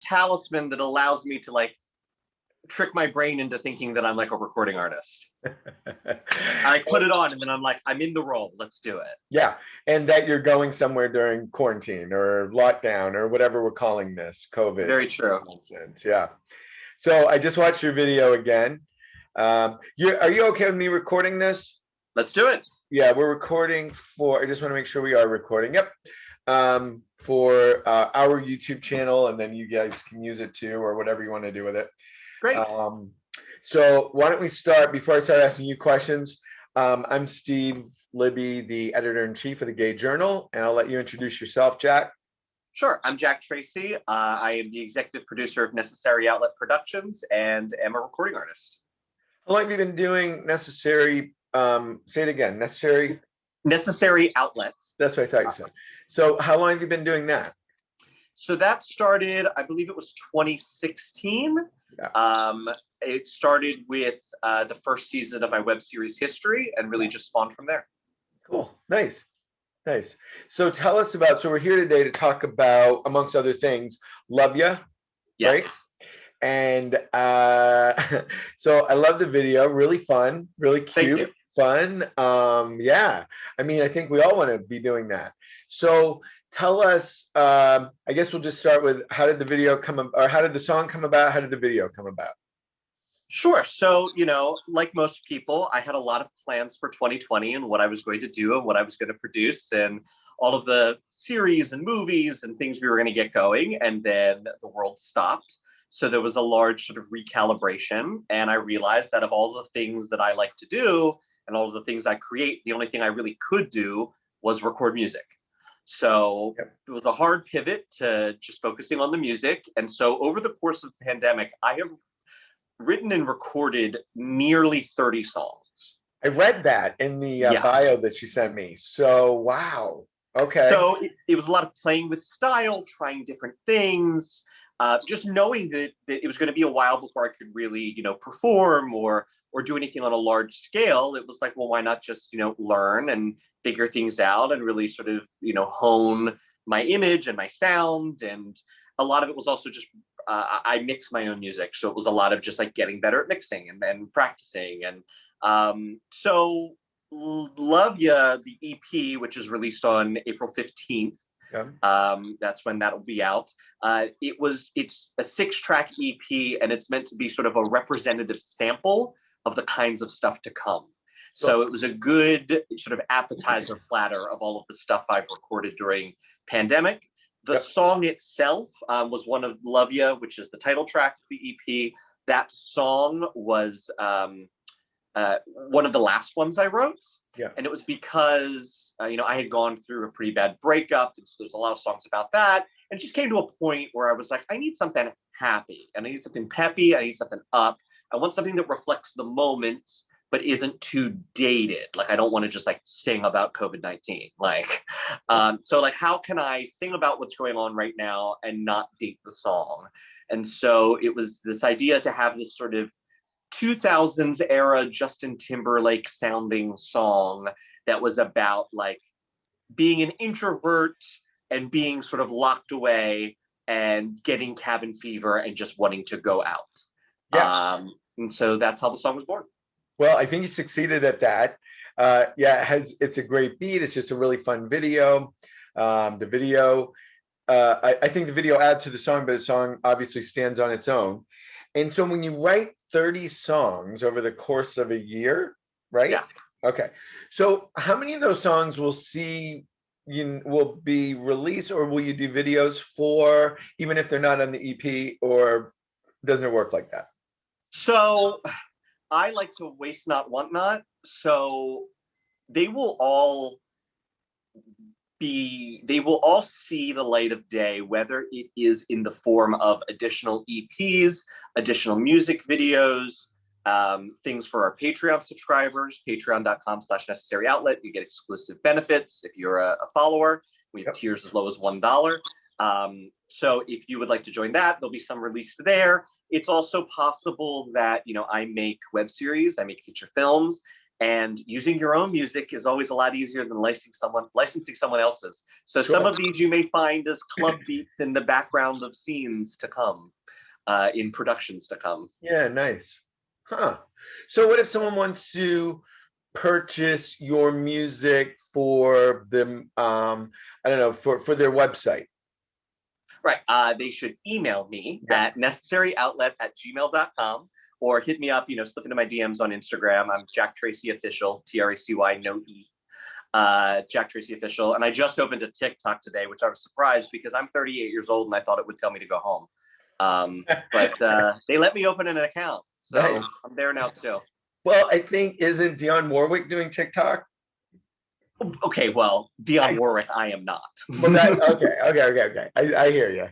talisman that allows me to like trick my brain into thinking that I'm like a recording artist. I put it on and then I'm like, I'm in the role. Let's do it. Yeah, and that you're going somewhere during quarantine or lockdown or whatever we're calling this, COVID. Very true. Nonsense. Yeah. So I just watched your video again. Are you okay with me recording this? Let's do it. Yeah, we're recording for, I just want to make sure we are recording. Yep. For our YouTube channel, and then you guys can use it too, or whatever you want to do with it. Great. So why don't we start, before I start asking you questions, I'm Steve Libby, the editor-in-chief of the Gay Journal, and I'll let you introduce yourself, Jack. Sure. I'm Jack Tracy. I am the executive producer of Necessary Outlet Productions and am a recording artist. How long have you been doing Necessary? Say it again. Necessary Outlet. That's what I thought you said. So how long have you been doing that? So that started, I believe it was 2016. Yeah. It started with the first season of my web series History and really just spawned from there. Cool. Nice. Nice. So tell us about, so we're here today to talk about, amongst other things, Love Ya, Yes. right? And so I love the video, really fun, really cute, fun. Yeah, I mean, I think we all want to be doing that. So tell us, I guess we'll just start with, how did the video come about, or how did the song come about? How did the video come about? Sure. So, you know, like most people, I had a lot of plans for 2020 and what I was going to do and what I was going to produce and all of the series and movies and things we were going to get going. And then the world stopped. So there was a large sort of recalibration. And I realized that of all the things that I like to do and all of the things I create, the only thing I really could do was record music. So It was a hard pivot to just focusing on the music. And so over the course of the pandemic, I have written and recorded nearly 30 songs. I read that in the bio that you sent me. So, wow. Okay. So it was a lot of playing with style, trying different things, just knowing that it was going to be a while before I could really, you know, perform or do anything on a large scale. It was like, well, why not just, you know, learn and figure things out and really sort of, you know, hone my image and my sound. And a lot of it was also just, I mix my own music. So it was a lot of just like getting better at mixing and then practicing. And so Love Ya, the EP, which is released on April 15th. Yeah. That's when that'll be out. It's a 6-track EP and it's meant to be sort of a representative sample of the kinds of stuff to come. So it was a good sort of appetizer platter of all of the stuff I've recorded during pandemic. The song itself was one of Love Ya, which is the title track of the EP. That song was one of the last ones I wrote. Yeah. And it was because, you know, I had gone through a pretty bad breakup. And so there's a lot of songs about that. And it just came to a point where I was like, I need something happy and I need something peppy. I need something up. I want something that reflects the moment, but isn't too dated. Like, I don't want to just like sing about COVID-19. Like, so like, how can I sing about what's going on right now and not date the song? And so it was this idea to have this sort of 2000s era Justin Timberlake sounding song that was about like being an introvert and being sort of locked away and getting cabin fever and just wanting to go out. Yeah. And so that's how the song was born. Well, I think you succeeded at that. Yeah, it's a great beat. It's just a really fun video. The video, I think the video adds to the song, but the song obviously stands on its own. And so when you write 30 songs over the course of a year, right? Yeah. Okay. So how many of those songs will be released, or will you do videos for, even if they're not on the EP, or doesn't it work like that? So I like to waste not, want not. So they will all see the light of day, whether it is in the form of additional EPs, additional music videos, things for our Patreon subscribers, patreon.com/necessaryoutlet. You get exclusive benefits if you're a follower. We have tiers as low as $1. So if you would like to join that, there'll be some released there. It's also possible that, you know, I make web series, I make feature films, And using your own music is always a lot easier than licensing someone else's. So some Sure. of these you may find as club beats in the background of scenes to come, in productions to come. Yeah, nice. Huh. So what if someone wants to purchase your music for the I don't know, for their website? Right. They should email me Yeah. at necessaryoutlet@gmail.com or hit me up, slip into my DMs on Instagram. I'm Jack Tracy Official, Tracy, no E. Jack Tracy Official. And I just opened a TikTok today, which I was surprised because I'm 38 years old and I thought it would tell me to go home. But they let me open an account. So Nice. I'm there now too. Well, I think isn't Dionne Warwick doing TikTok? Okay, well, Dionne Warwick, I am not. Well, that okay. I hear you.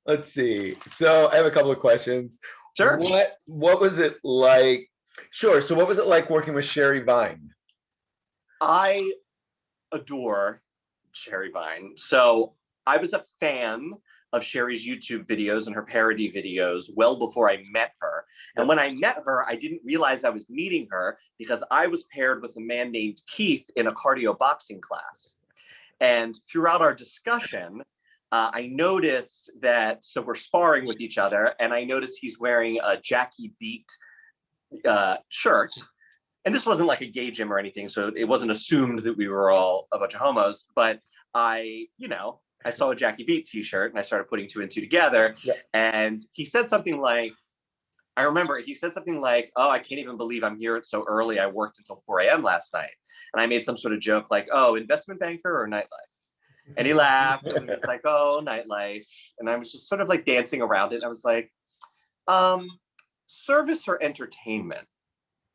Let's see. So I have a couple of questions. Sure. What was it like? Sure. So what was it like working with Sherry Vine? I adore Sherry Vine. So I was a fan of Sherry's YouTube videos and her parody videos well before I met her. And when I met her, I didn't realize I was meeting her because I was paired with a man named Keith in a cardio boxing class. And throughout our discussion, I noticed that, so we're sparring with each other, and I noticed he's wearing a Jackie Beat shirt. And this wasn't like a gay gym or anything, so it wasn't assumed that we were all a bunch of homos, but I saw a Jackie Beat t-shirt and I started putting two and two together. Yeah. And he said something like, I remember he said something like, "Oh, I can't even believe I'm here so early. I worked until 4 a.m. last night." And I made some sort of joke like, "Oh, investment banker or nightlife?" And he laughed and it's like, "Oh, nightlife." And I was just sort of like dancing around it. And I was like, service or entertainment?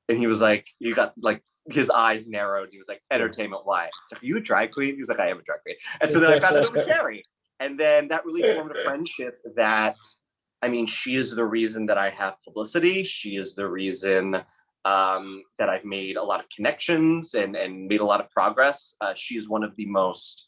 And he was like, he got like his eyes narrowed. He was like, entertainment, why? It's like, are you a drag queen? He was like, I am a drag queen. And so then I found out it was Sherry. And then that really formed a friendship that, I mean, she is the reason that I have publicity. She is the reason that I've made a lot of connections and made a lot of progress. She is one of the most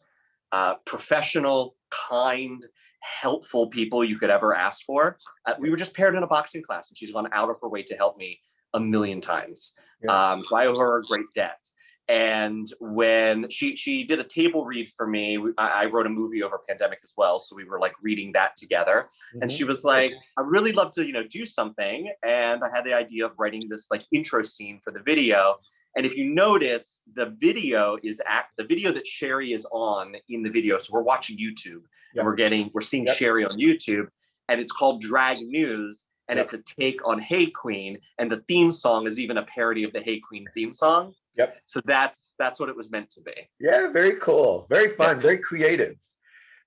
professional, kind, helpful people you could ever ask for. We were just paired in a boxing class and she's gone out of her way to help me a million times. So I owe her a great debt. And when she did a table read for me, I wrote a movie over pandemic as well. So we were like reading that together. And she was like, I really love to, do something. And I had the idea of writing this like intro scene for the video. And if you notice, the video that Sherry is on in the video. So we're watching YouTube and we're seeing Sherry on YouTube, and it's called Drag News. And it's a take on Hey Queen, and the theme song is even a parody of the Hey Queen theme song. Yep. So that's what it was meant to be. Yeah, very cool, very fun, very creative.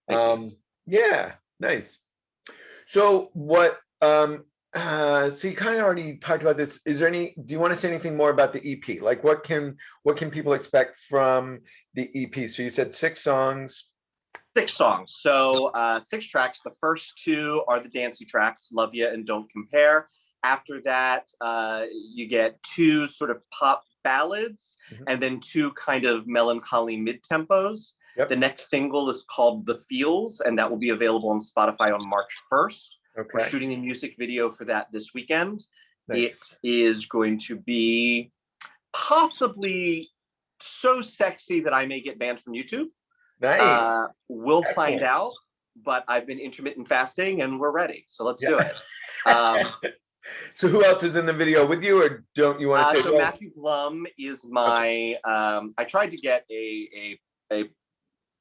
Yeah, nice. So what? So you kind of already talked about this. Do you want to say anything more about the EP? Like, what can people expect from the EP? So you said 6 songs. 6 songs. So 6 tracks. The first 2 are the dancey tracks, Love Ya and Don't Compare. After that, you get 2 sort of pop ballads and then 2 kind of melancholy mid-tempos. The next single is called The Feels, and that will be available on Spotify on March 1st. We're shooting a music video for that this weekend. Nice. It is going to be possibly so sexy that I may get banned from YouTube. Nice. We'll find out, but I've been intermittent fasting and we're ready. So let's do it. So who else is in the video with you, or don't you want to say? So Matthew Blum is my, I tried to get a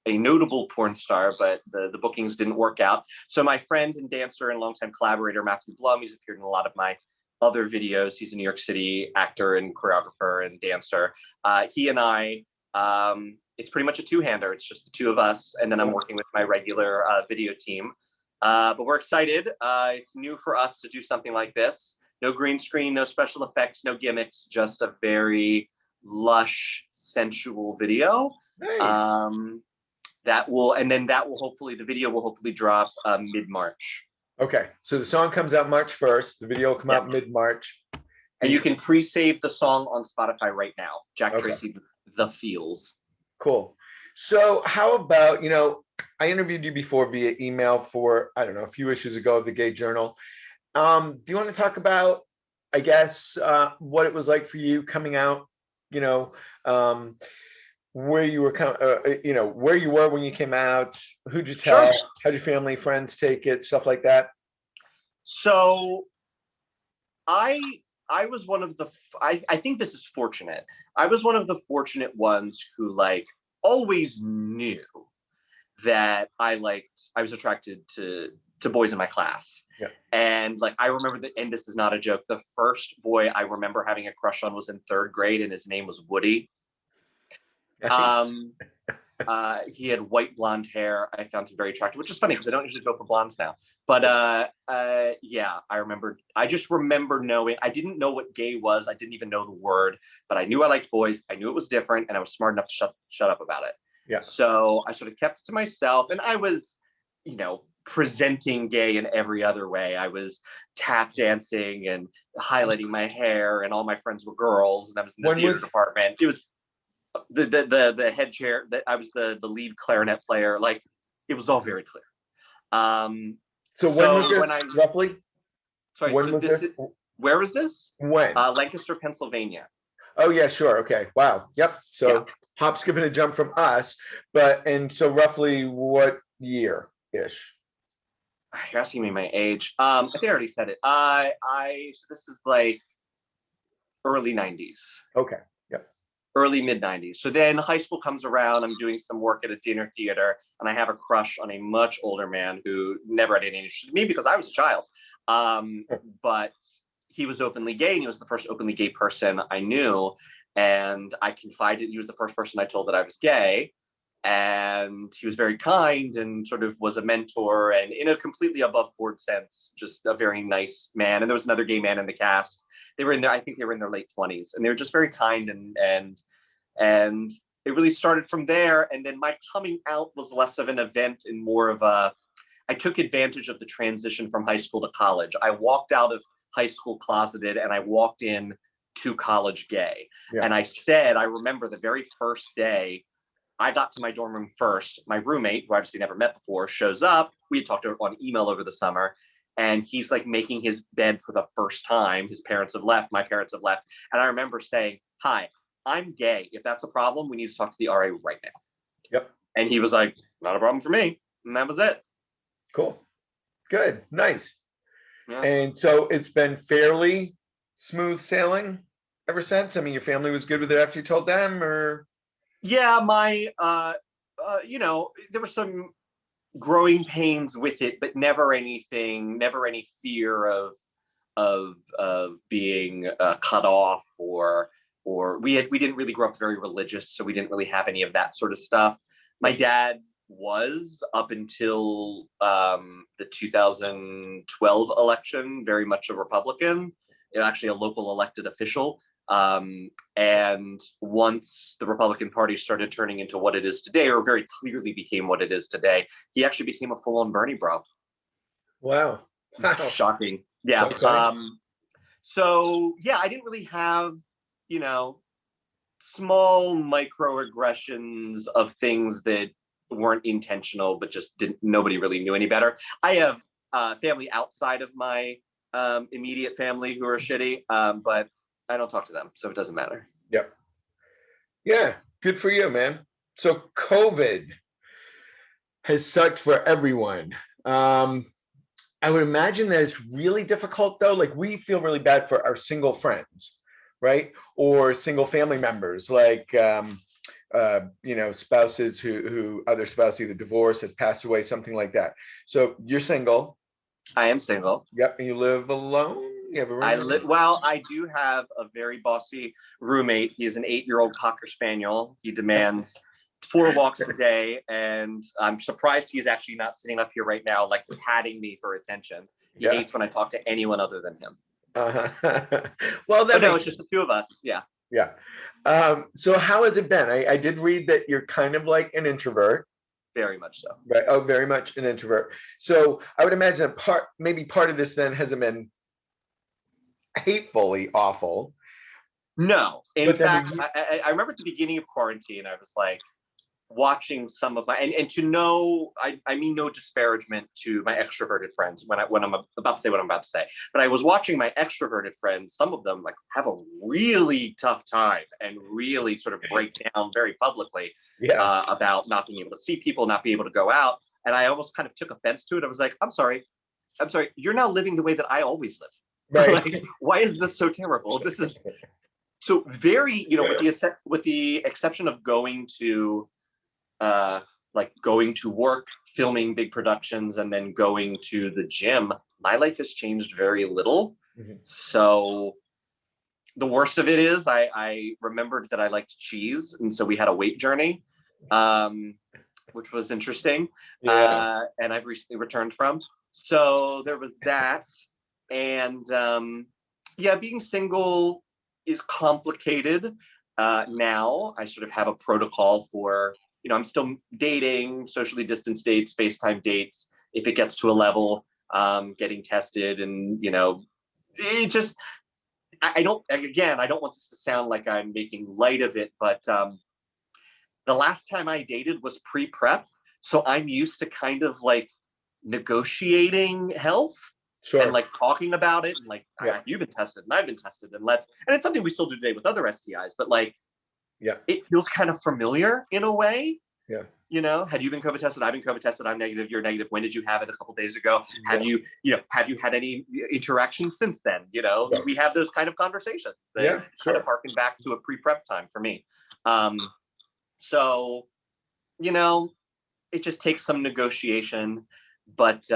notable porn star, but the bookings didn't work out. So my friend and dancer and longtime collaborator, Matthew Blum, he's appeared in a lot of my other videos. He's a New York City actor and choreographer and dancer. He and I, it's pretty much a 2-hander. It's just the 2 of us. And then I'm working with my regular video team. But we're excited. It's new for us to do something like this. No green screen, no special effects, no gimmicks, just a very lush, sensual video. Nice. The video will hopefully drop mid-March. Okay, so the song comes out March 1st. The video will come out mid-March. And you can pre-save the song on Spotify right now. Jack Tracy, The Feels. Cool. So how about, I interviewed you before via email for, I don't know, a few issues ago of the Gay Journal. Do you want to talk about I guess, what it was like for you coming out, you know, um, where you were, where you were when you came out, who'd you Sure. tell, how'd your family, friends take it, stuff like that? So I I was one of the I think this is fortunate. I was one of the fortunate ones who like always knew that I was attracted to boys in my class. Yeah. And like I remember that, and this is not a joke, the first boy I remember having a crush on was in third grade, and his name was Woody. Um he had white blonde hair. I found him very attractive, which is funny because I don't usually go for blondes now. But yeah, I just remember knowing. I didn't know what gay was. I didn't even know the word, but I knew I liked boys. I knew it was different, and I was smart enough to shut up about it. Yeah. So I sort of kept it to myself, and I was, presenting gay in every other way. I was tap dancing and highlighting my hair, and all my friends were girls, and I was in the When theater was, department. It was the head chair that I was the lead clarinet player. Like it was all very clear. so when was So this when I roughly? sorry, When so was this this? is where is this? When? Lancaster, Pennsylvania. Oh, yeah, sure. Okay. Wow. Yep. Yeah, So hop, skip, and a jump from us, and so roughly what year-ish? you're asking me my age. I think I already said it. I so this is like early '90s. Okay. Yep. Early mid '90s. So then high school comes around. I'm doing some work at a dinner theater, and I have a crush on a much older man who never had any interest in me because I was a child. But he was openly gay, and he was the first openly gay person I knew. And I confided. He was the first person I told that I was gay, and he was very kind and sort of was a mentor, and in a completely above board sense, just a very nice man. And there was another gay man in the cast. They were in their, I think they were in their late 20s, and they were just very kind, and it really started from there. And then my coming out was less of an event and more of a, I took advantage of the transition from high school to college. I walked out of high school closeted, and I walked in to college gay. Yeah. And I remember the very first day I got to my dorm room first. My roommate, who I obviously never met before, shows up. We had talked on email over the summer, and he's like making his bed for the first time. His parents have left. My parents have left. And I remember saying, "Hi, I'm gay. If that's a problem, we need to talk to the RA right now." Yep. And he was like, "Not a problem for me." And that was it. Cool. Good. Nice. Yeah. And so it's been fairly smooth sailing ever since? I mean, your family was good with it after you told them, or? Yeah, there were some growing pains with it, but never any fear of being cut off, or we didn't really grow up very religious, so we didn't really have any of that sort of stuff. My dad was up until the 2012 election very much a Republican, actually a local elected official. And once the Republican Party started turning into what it is today, or very clearly became what it is today, he actually became a full-on Bernie bro. Wow. Wow. Shocking. Yeah. Okay. So yeah, I didn't really have, you know, small microaggressions of things that weren't intentional, but just didn't. Nobody really knew any better. I have family outside of my immediate family who are shitty, but I don't talk to them, so it doesn't matter. Yep. Yeah. Good for you, man. So COVID has sucked for everyone. Um, I would imagine that it's really difficult though. Like we feel really bad for our single friends, right? Or single family members, like spouses who other spouse either divorced, has passed away, something like that. So you're single. I am single. Yep, and you live alone. You have a roommate. Well, I do have a very bossy roommate. He's an 8-year-old cocker spaniel. He demands 4 walks a day, and I'm surprised he's actually not sitting up here right now, like patting me for attention. He Yeah. hates when I talk to anyone other than him. Well, that But no, makes it's just the two of us. Yeah, yeah. So how has it been? I did read that you're kind of like an introvert, very much so. right? Oh, very much an introvert. So I would imagine that maybe part of this then hasn't been hatefully awful. No, in But then fact, I remember at the beginning of quarantine, I was like, watching some of my, and to know, I mean no disparagement to my extroverted friends when I'm about to say what I'm about to say, but I was watching my extroverted friends, some of them like have a really tough time and really sort of break down very publicly Yeah. about not being able to see people, not being able to go out. And I almost kind of took offense to it. I was like, I'm sorry, you're now living the way that I always live. Right. Like, why is this so terrible? This is so very, you know, with the exception of going to like going to work, filming big productions, and then going to the gym, my life has changed very little. Mhm. So the worst of it is I remembered that I liked cheese, and so we had a weight journey, which was interesting, Yeah. and I've recently returned from. So there was that, and yeah, being single is complicated. Now I sort of have a protocol for, you know, I'm still dating, socially distanced dates, FaceTime dates. If it gets to a level, getting tested, and you know, it just I don't, again, I don't want this to sound like I'm making light of it, but the last time I dated was pre-prep, so I'm used to kind of like negotiating health and Sure. like talking about it and like, Yeah. you've been tested and I've been tested, and and it's something we still do today with other STIs, but like Yeah. it feels kind of familiar in a way. Yeah. You know, had you been COVID tested? I've been COVID tested. I'm negative. You're negative. When did you have it? A couple days ago. Yeah. Have you had any interaction since then? You know, Yeah. we have those kind of conversations that Yeah. kind Sure. of harken back to a pre-prep time for me. Um, so, you know, it just takes some negotiation. But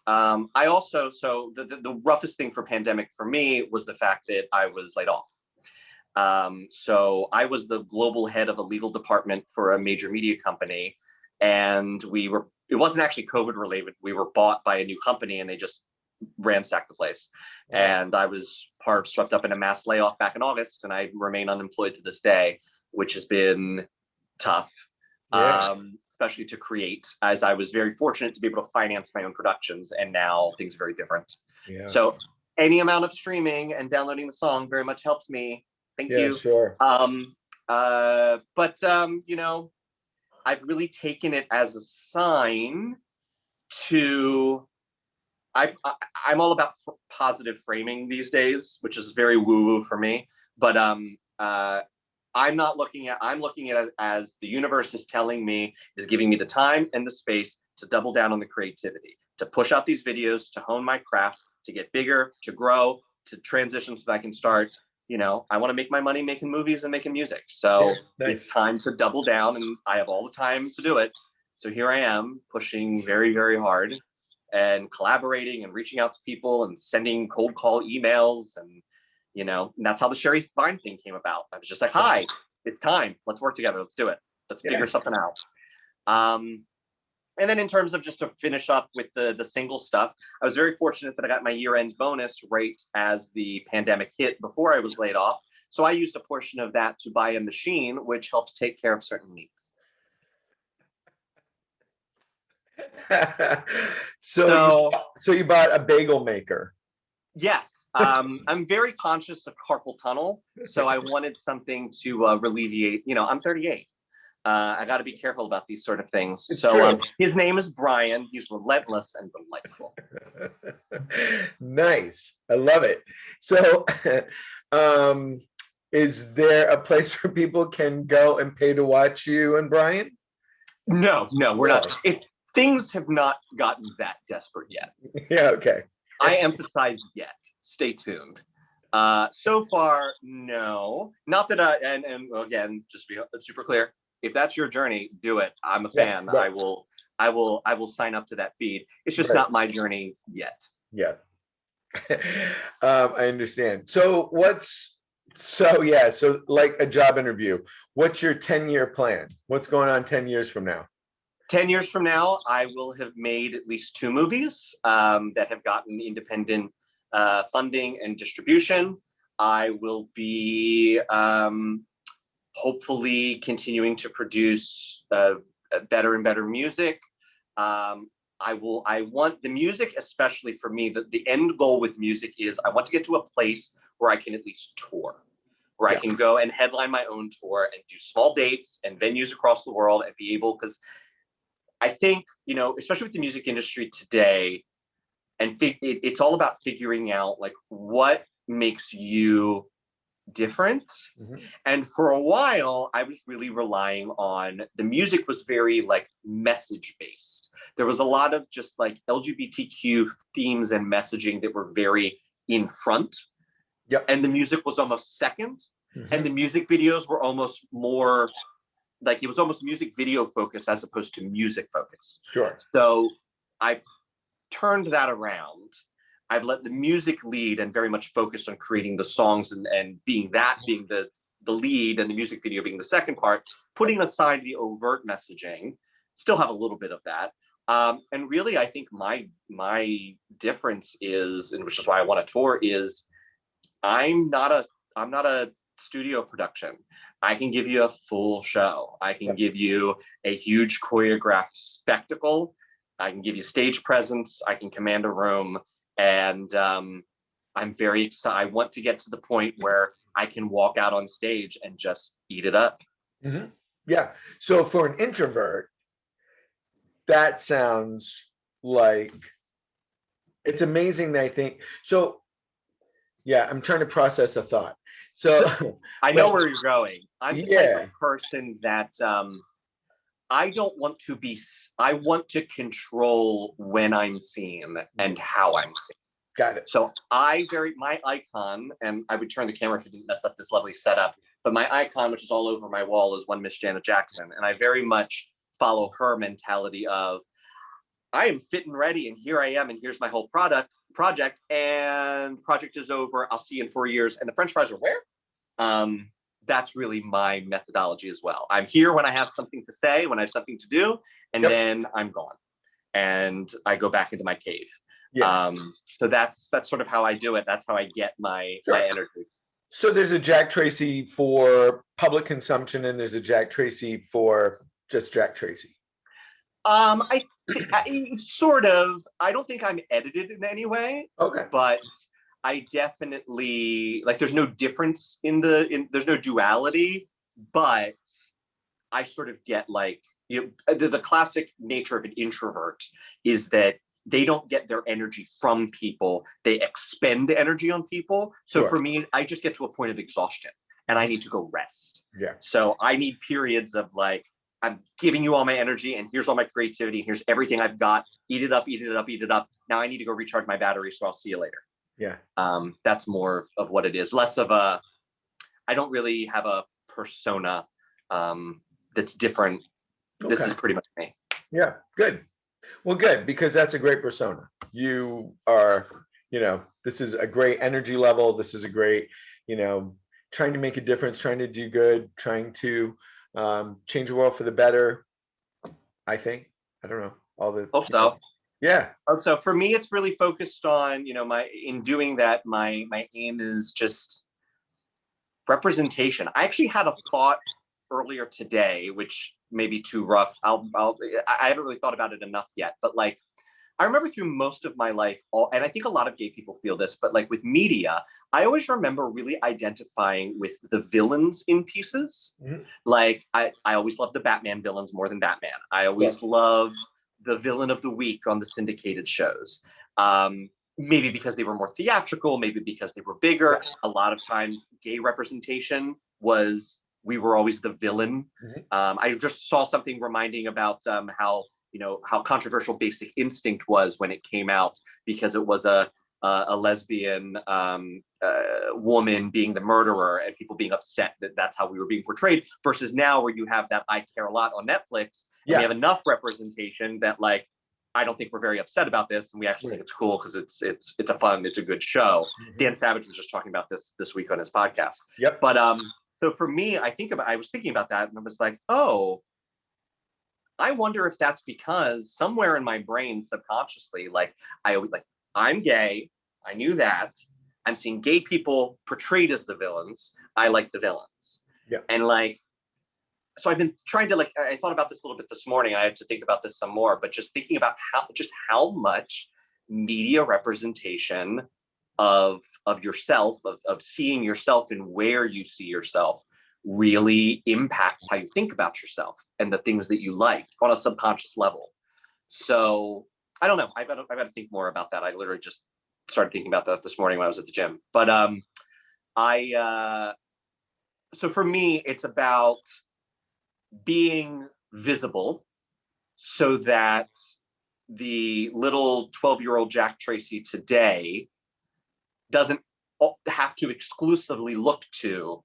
I also, so the roughest thing for pandemic for me was the fact that I was laid off. So I was the global head of a legal department for a major media company. And it wasn't actually COVID related. We were bought by a new company and they just ransacked the place. Wow. And I was swept up in a mass layoff back in August, and I remain unemployed to this day, which has been tough, Yeah. especially to create, as I was very fortunate to be able to finance my own productions. And now things are very different. Yeah. So any amount of streaming and downloading the song very much helps me. Thank Yeah. you. Sure. But you know, I've really taken it as a sign to I'm all about positive framing these days, which is very woo-woo for me. But I'm looking at it as the universe is telling me, is giving me the time and the space to double down on the creativity, to push out these videos, to hone my craft, to get bigger, to grow, to transition so that I can start, you know, I want to make my money making movies and making music. So Yeah. it's Nice. time to double down, and I have all the time to do it. So here I am pushing very, very hard and collaborating and reaching out to people and sending cold call emails. And, you know, and that's how the Sherry Vine thing came about. I was just like, hi, it's time. Let's work together. Let's do it. Let's figure something out. And then in terms of just to finish up with the single stuff, I was very fortunate that I got my year-end bonus right as the pandemic hit before I was laid off. So I used a portion of that to buy a machine, which helps take care of certain needs. So you bought a bagel maker. Yes, I'm very conscious of carpal tunnel, so I wanted something to alleviate. You know, I'm 38. I got to be careful about these sort of things. It's So true. his name is Brian. He's relentless and delightful. Nice. I love it. So, um, is there a place where people can go and pay to watch you and Brian? No, we're No. not. Things have not gotten that desperate yet. Yeah. Okay. I emphasize yet. Stay tuned. So far, no. Not that and again, just be super clear. If that's your journey, do it. I'm a Yeah. fan. Right. I will sign up to that feed. It's just Right. not my journey yet. Yeah. I understand. So yeah, so like a job interview, what's your 10-year plan? What's going on 10 years from now? 10 years from now, I will have made at least 2 movies that have gotten independent funding and distribution. I will be hopefully continuing to produce better and better music. I want the music, especially for me, the end goal with music is I want to get to a place where I can at least tour. where I Yeah. can go and headline my own tour and do small dates and venues across the world and be able, because I think, especially with the music industry today, and it's all about figuring out like what makes you different. Mhm. And for a while, I was really relying on the music was very like message based. There was a lot of just like LGBTQ themes and messaging that were very in front. Yep. And the music was almost second. And Mhm. the music videos were almost more like it was almost music video focused as opposed to music focused. Sure. So I've turned that around. I've let the music lead and very much focused on creating the songs and being the lead and the music video being the second part, putting aside the overt messaging, still have a little bit of that. And really, I think my difference is, and which is why I want to tour, is I'm not a studio production. I can give you a full show. I can Yep. give you a huge choreographed spectacle. I can give you stage presence. I can command a room, and I'm very excited. I want to get to the point where I can walk out on stage and just eat it up. Mhm. Yeah. So for an introvert, that sounds like it's amazing. That I think so. Yeah, I'm trying to process a thought. So, So I know like, where you're going. I'm the type of yeah, person that I don't want to be. I want to control when I'm seen and how I'm seen. got it. So my icon, and I would turn the camera if it didn't mess up this lovely setup, but my icon, which is all over my wall, is one Miss Janet Jackson. And I very much follow her mentality of I am fit and ready, and here I am, and here's my whole project, and project is over. I'll see you in 4 years. And the French fries are where? Um, that's really my methodology as well. I'm here when I have something to say, when I have something to do, and Yep. then I'm gone. And I go back into my cave. Yeah. So that's sort of how I do it. That's how I get my Sure. energy. So there's a Jack Tracy for public consumption, and there's a Jack Tracy for just Jack Tracy. I sort of. I don't think I'm edited in any way, Okay. but I definitely like. There's no difference there's no duality, but I sort of get like the classic nature of an introvert is that they don't get their energy from people. They expend energy on people. So Sure. for me, I just get to a point of exhaustion and I need to go rest. Yeah. So I need periods of like, I'm giving you all my energy and here's all my creativity. And here's everything I've got. Eat it up, eat it up, eat it up. Now I need to go recharge my battery. So I'll see you later. Yeah. That's more of what it is. Less of I don't really have a persona that's different. This Okay. is pretty much me. Yeah. Good. Well, good, because that's a great persona. You are, this is a great energy level. This is a great, trying to make a difference, trying to do good, trying to change the world for the better. I think. I don't know. All the. Hope so. Yeah. Hope so. For me, it's really focused on, in doing that, my aim is just representation. I actually had a thought earlier today, which may be too rough. I haven't really thought about it enough yet, but like, I remember through most of my life, and I think a lot of gay people feel this, but like with media, I always remember really identifying with the villains in pieces. Mhm. Like I always loved the Batman villains more than Batman. I always loved the villain of the week on the syndicated shows. Maybe because they were more theatrical, maybe because they were bigger. Yeah. A lot of times gay representation we were always the villain. Mhm. I just saw something reminding about how controversial Basic Instinct was when it came out because it was a lesbian woman being the murderer and people being upset that that's how we were being portrayed versus now where you have that I Care a Lot on Netflix and Yeah. we have enough representation that like I don't think we're very upset about this and we actually think it's cool because it's a good show. Mhm. Dan Savage was just talking about this week on his podcast. Yep. But so for me, I was thinking about that and I was like, oh, I wonder if that's because somewhere in my brain subconsciously, like I'm gay. I knew that. I'm seeing gay people portrayed as the villains. I like the villains. Yeah. And like, so I've been trying to I thought about this a little bit this morning. I have to think about this some more, but just thinking about how much media representation of yourself, of seeing yourself and where you see yourself, really impacts how you think about yourself and the things that you like on a subconscious level. So I don't know. I've got to think more about that. I literally just started thinking about that this morning when I was at the gym. But so for me, it's about being visible so that the little 12-year-old Jack Tracy today doesn't have to exclusively look to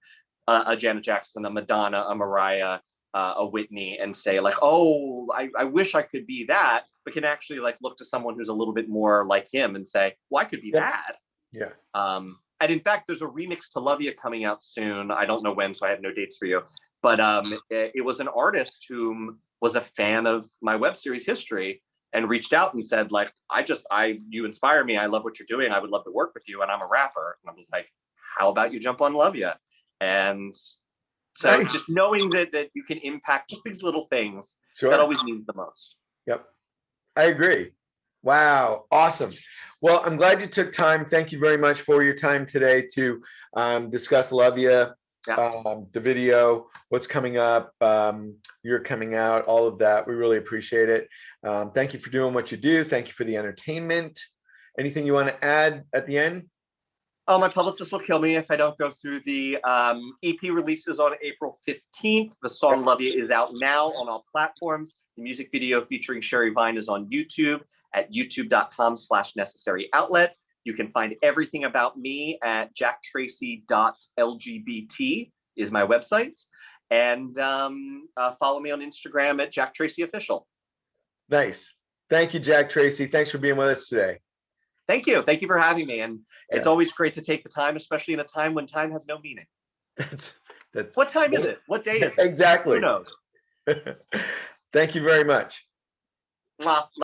a Janet Jackson, a Madonna, a Mariah, a Whitney, and say like, oh, I wish I could be that, but can actually like look to someone who's a little bit more like him and say, well, I could be that. Yeah. And in fact, there's a remix to Love Ya coming out soon. I don't know when, so I have no dates for you. But it was an artist who was a fan of my web series history and reached out and said, like, you inspire me. I love what you're doing. I would love to work with you. And I'm a rapper. And I was like, how about you jump on Love Ya? And so Nice. just knowing that you can impact just these little things, Sure. that always means the most. Yep. I agree. Wow. Awesome. Well, I'm glad you took time. Thank you very much for your time today to discuss Love Ya, the video, what's coming up, you're coming out, all of that. We really appreciate it. Thank you for doing what you do. Thank you for the entertainment. Anything you want to add at the end? Oh, my publicist will kill me if I don't go through the EP releases on April 15th. The song Love Ya is out now on all platforms. The music video featuring Sherry Vine is on YouTube at youtube.com/necessaryoutlet. You can find everything about me at jacktracy.lgbt is my website. And follow me on Instagram at Jack Tracy Official. Nice. Thank you, Jack Tracy. Thanks for being with us today. Thank you. Thank you for having me. And it's always great to take the time, especially in a time when time has no meaning. That's what time is it? What day is it? Exactly. Who knows? Thank you very much. Mwah.